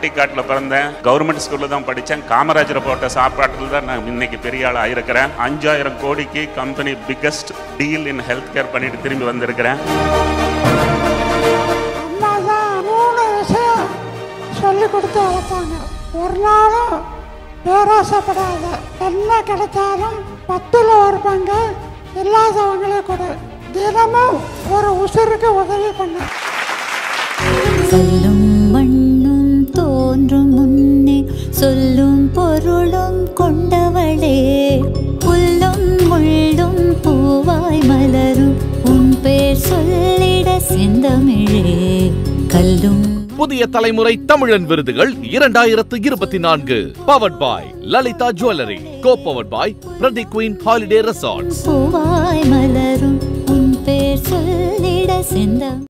பட்டிக்காட்டில் பிறந்தேன். கவர்மெண்ட் ஸ்கூல்ல தான் படித்தேன். காமராஜர் போட்ட சாப்பாட்டில் தான் நான் இன்னைக்கு பெரிய ஆள் ஆயிருக்கிறேன். 5000 கோடிக்கு கம்பெனி பிக்கஸ்ட் டீல் இன் ஹெல்த் கேர் பண்ணிட்டு திரும்பி வந்திருக்கிறேன். சொல்லி கொடுத்து வளர்ப்பாங்க. ஒரு நாளும் பேராசைப்படாத. என்ன கிடைச்சாலும் 10ல் ஒரு பங்கு இல்லாதவங்களே கொடு. தினமும் ஒரு உசுருக்கு உதவி பண்ண. சொல்லும் மண்ணும் தோன்றும் முன்னே சொல்லும் பொருளும் கொண்டவளே, புல்லும் முள்ளும் பூவாய் மலரும் உன் பேர் சொல்லிட செந்தமிழே. கல்லும் புதிய தலைமுறை தமிழன் விருதுகள் 2024 பவர்ட் பாய் லலிதா ஜுவல்லரி, கோ-பவர்ட் பாய் பிரதி குயின் ஹாலிடே ரெசார்ட்ஸ். பூவாய் மலரும் உன் பேர் சொல்லிட செந்தம்.